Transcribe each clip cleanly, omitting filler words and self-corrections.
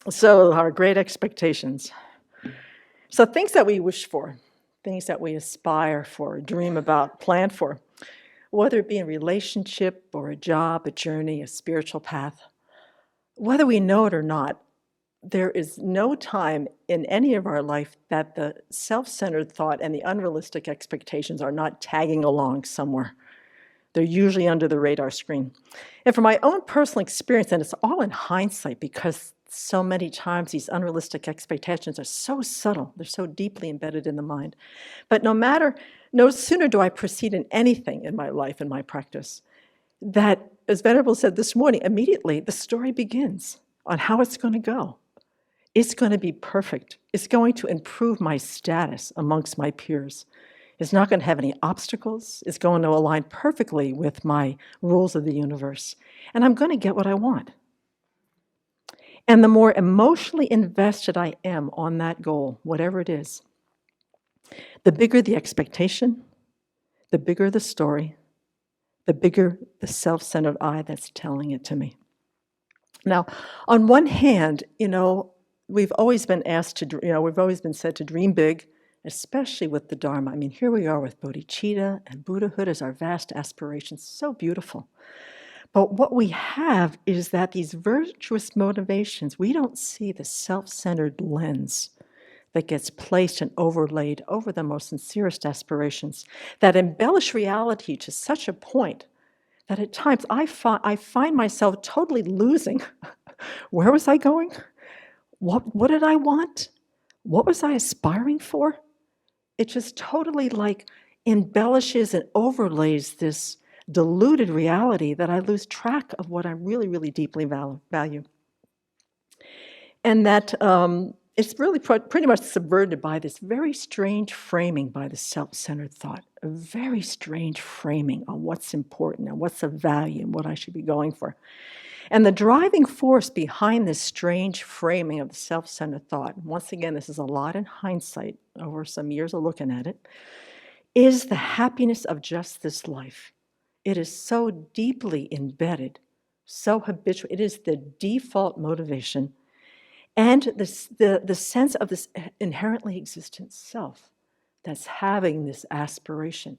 So our great expectations. So things that we wish for, things that we aspire for, dream about, plan for, whether it be a relationship or a job, a journey, a spiritual path, whether we know it or not, there is no time in any of our life that the self-centered thought and the unrealistic expectations are not tagging along somewhere. They're usually under the radar screen. And from my own personal experience, and it's all in hindsight because so many times these unrealistic expectations are so subtle, they're so deeply embedded in the mind. But no sooner do I proceed in anything in my life, in my practice, that, as Venerable said this morning, immediately the story begins on how it's going to go. It's going to be perfect. It's going to improve my status amongst my peers. It's not going to have any obstacles. It's going to align perfectly with my rules of the universe. And I'm going to get what I want. And the more emotionally invested I am on that goal, whatever it is, the bigger the expectation, the bigger the story, the bigger the self-centered I that's telling it to me. Now, on one hand, we've always been we've always been said to dream big, especially with the Dharma. I mean, here we are with bodhicitta and Buddhahood as our vast aspirations, so beautiful. But what we have is that these virtuous motivations, we don't see the self-centered lens that gets placed and overlaid over the most sincerest aspirations that embellish reality to such a point that at times I find myself totally losing. Where was I going? What did I want? What was I aspiring for? It just totally embellishes and overlays this diluted reality that I lose track of what I really, really deeply value. And that it's really pretty much subverted by this very strange framing by the self-centered thought, a very strange framing on what's important and what's of value and what I should be going for. And the driving force behind this strange framing of the self-centered thought, once again, this is a lot in hindsight over some years of looking at it, is the happiness of just this life. It is so deeply embedded, so habitual. It is the default motivation and the sense of this inherently existent self that's having this aspiration.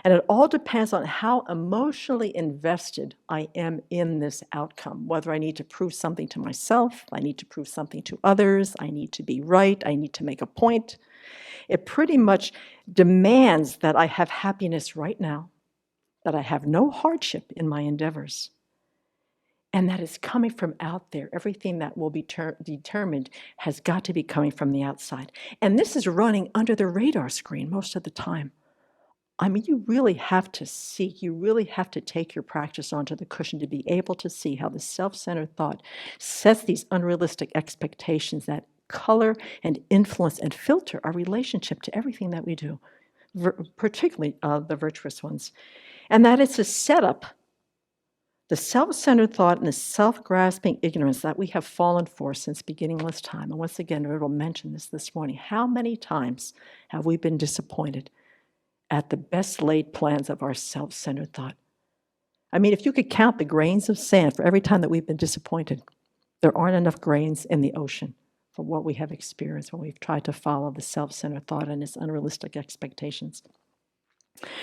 And it all depends on how emotionally invested I am in this outcome, whether I need to prove something to myself, I need to prove something to others, I need to be right, I need to make a point. It pretty much demands that I have happiness right now, that I have no hardship in my endeavors, and that is coming from out there. Everything that will be determined has got to be coming from the outside. And this is running under the radar screen most of the time. I mean, you really have to seek, you really have to take your practice onto the cushion to be able to see how the self-centered thought sets these unrealistic expectations that color and influence and filter our relationship to everything that we do, particularly the virtuous ones. And that it's a setup, the self-centered thought and the self-grasping ignorance that we have fallen for since beginningless time. And once again, Riddle mentioned this morning. How many times have we been disappointed at the best laid plans of our self-centered thought? I mean, if you could count the grains of sand for every time that we've been disappointed, there aren't enough grains in the ocean for what we have experienced when we've tried to follow the self-centered thought and its unrealistic expectations.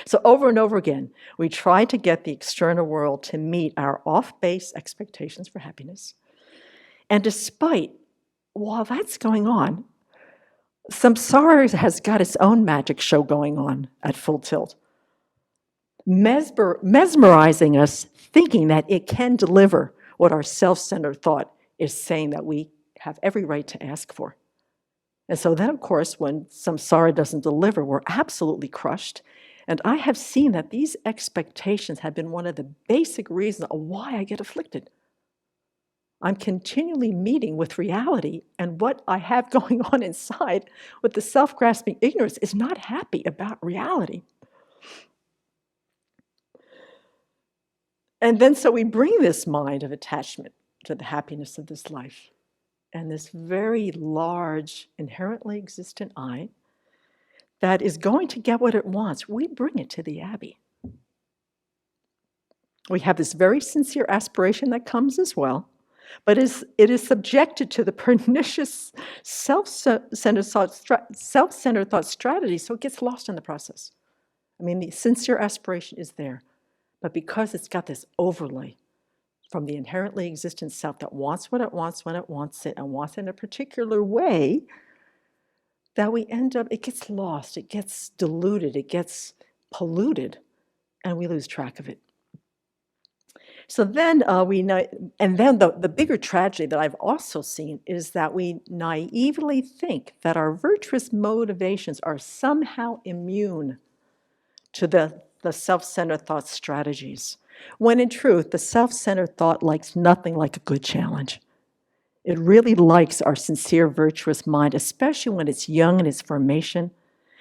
So over and over again, we try to get the external world to meet our off-base expectations for happiness. And while that's going on, samsara has got its own magic show going on at full tilt, mesmerizing us, thinking that it can deliver what our self-centered thought is saying that we have every right to ask for. And so then, of course, when samsara doesn't deliver, we're absolutely crushed. And I have seen that these expectations have been one of the basic reasons of why I get afflicted. I'm continually meeting with reality, and what I have going on inside with the self-grasping ignorance is not happy about reality. And then so we bring this mind of attachment to the happiness of this life, and this very large, inherently existent I that is going to get what it wants. We bring it to the Abbey. We have this very sincere aspiration that comes as well. but it is subjected to the pernicious self-centered thought strategy, so it gets lost in the process. I mean, the sincere aspiration is there, but because it's got this overlay from the inherently existent self that wants what it wants when it wants it and wants it in a particular way, that we end up, it gets lost, it gets diluted, it gets polluted, and we lose track of it. So then the bigger tragedy that I've also seen is that we naively think that our virtuous motivations are somehow immune to the self-centered thought strategies, when in truth, the self-centered thought likes nothing like a good challenge. It really likes our sincere, virtuous mind, especially when it's young in its formation.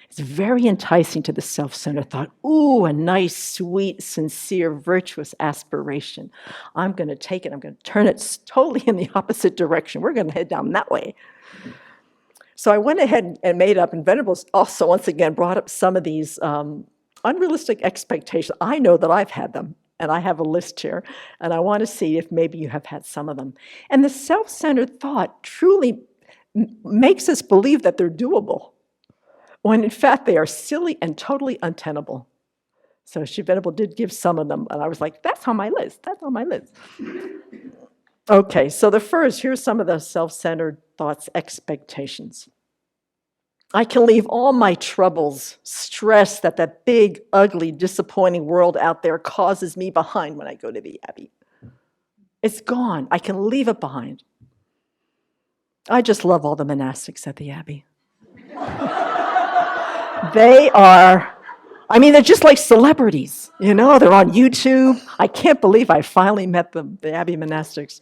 It's very enticing to the self-centered thought. Ooh, a nice, sweet, sincere, virtuous aspiration. I'm going to take it, I'm going to turn it totally in the opposite direction. We're going to head down that way. So I went ahead and made up, and Venerable also, once again, brought up some of these unrealistic expectations. I know that I've had them, and I have a list here, and I want to see if maybe you have had some of them. And the self-centered thought truly makes us believe that they're doable, when in fact they are silly and totally untenable. So Venerable did give some of them, and I was like, that's on my list, that's on my list. Okay, so here's some of the self-centered thoughts expectations. I can leave all my troubles, stress that that big, ugly, disappointing world out there causes me behind when I go to the Abbey. It's gone. I can leave it behind. I just love all the monastics at the Abbey. They're just like celebrities, you know, they're on YouTube. I can't believe I finally met them, the Abbey monastics.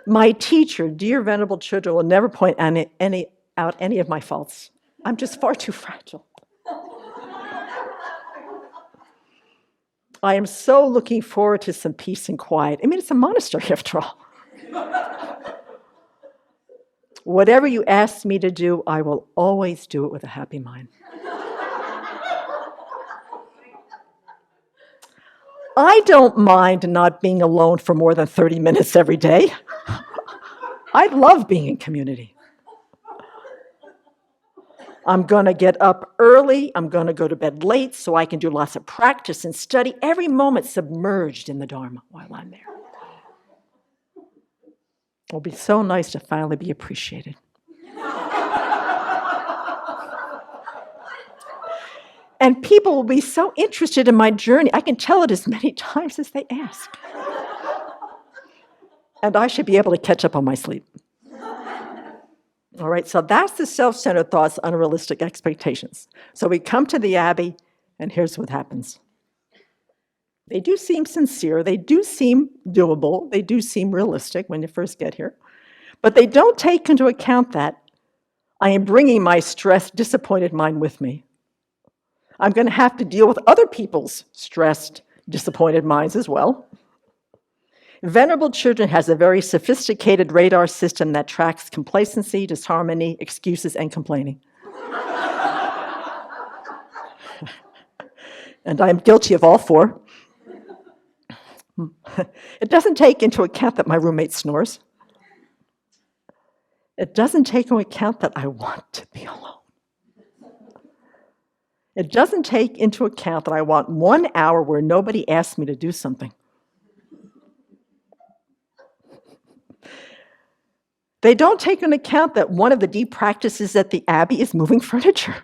My teacher, dear Venerable children, will never point out any of my faults. I'm just far too fragile. I am so looking forward to some peace and quiet. I mean, it's a monastery after all. Whatever you ask me to do, I will always do it with a happy mind. I don't mind not being alone for more than 30 minutes every day. I love being in community. I'm going to get up early. I'm going to go to bed late so I can do lots of practice and study, every moment submerged in the Dharma while I'm there. It'll be so nice to finally be appreciated. And people will be so interested in my journey. I can tell it as many times as they ask. And I should be able to catch up on my sleep. All right, so that's the self-centered thoughts, unrealistic expectations. So we come to the Abbey, and here's what happens. They do seem sincere, they do seem doable, they do seem realistic when you first get here, but they don't take into account that I am bringing my stressed, disappointed mind with me. I'm going to have to deal with other people's stressed, disappointed minds as well. Venerable children has a very sophisticated radar system that tracks complacency, disharmony, excuses, and complaining. And I'm guilty of all four. It doesn't take into account that my roommate snores. It doesn't take into account that I want to be alone. It doesn't take into account that I want 1 hour where nobody asks me to do something. They don't take into account that one of the deep practices at the Abbey is moving furniture.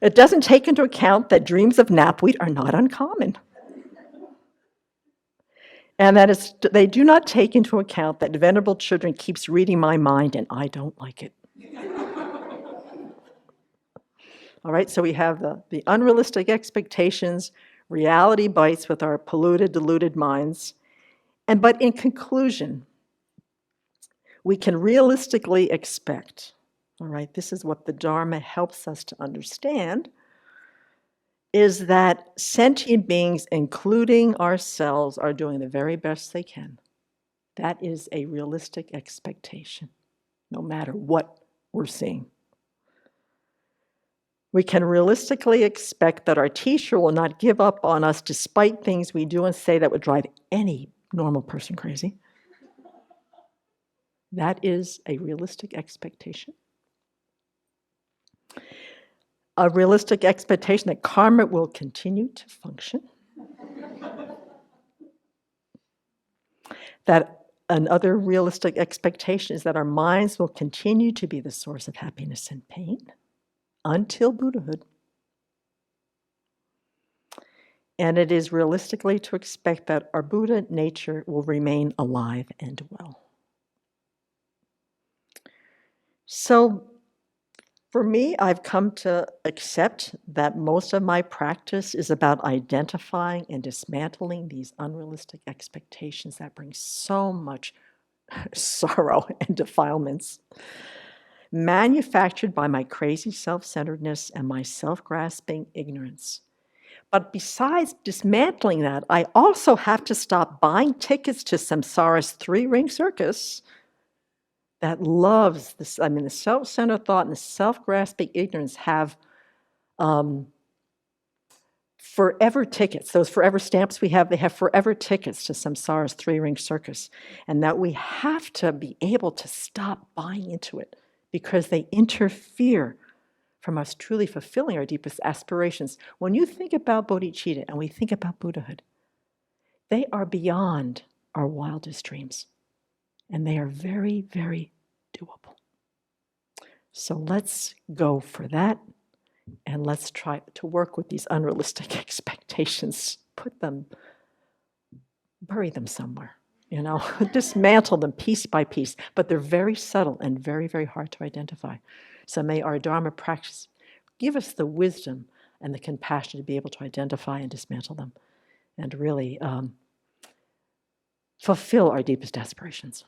It doesn't take into account that dreams of knapweed are not uncommon. And they do not take into account that Venerable children keeps reading my mind and I don't like it. All right, so we have the unrealistic expectations, reality bites with our polluted, deluded minds. But in conclusion, we can realistically expect, all right, this is what the Dharma helps us to understand, is that sentient beings, including ourselves, are doing the very best they can. That is a realistic expectation, no matter what we're seeing. We can realistically expect that our teacher will not give up on us despite things we do and say that would drive any normal person crazy. That is a realistic expectation. A realistic expectation that karma will continue to function. That another realistic expectation is that our minds will continue to be the source of happiness and pain until Buddhahood. And it is realistically to expect that our Buddha nature will remain alive and well. So for me, I've come to accept that most of my practice is about identifying and dismantling these unrealistic expectations that bring so much sorrow and defilements, manufactured by my crazy self-centeredness and my self-grasping ignorance. But besides dismantling that, I also have to stop buying tickets to samsara's three-ring circus that loves this. The self-centered thought and the self-grasping ignorance have forever tickets. Those forever stamps we have, they have forever tickets to samsara's three-ring circus. And that we have to be able to stop buying into it because they interfere from us truly fulfilling our deepest aspirations. When you think about bodhicitta and we think about Buddhahood, they are beyond our wildest dreams. And they are very, very doable. So let's go for that. And let's try to work with these unrealistic expectations. Bury them somewhere, dismantle them piece by piece. But they're very subtle and very, very hard to identify. So may our Dharma practice give us the wisdom and the compassion to be able to identify and dismantle them and really fulfill our deepest aspirations.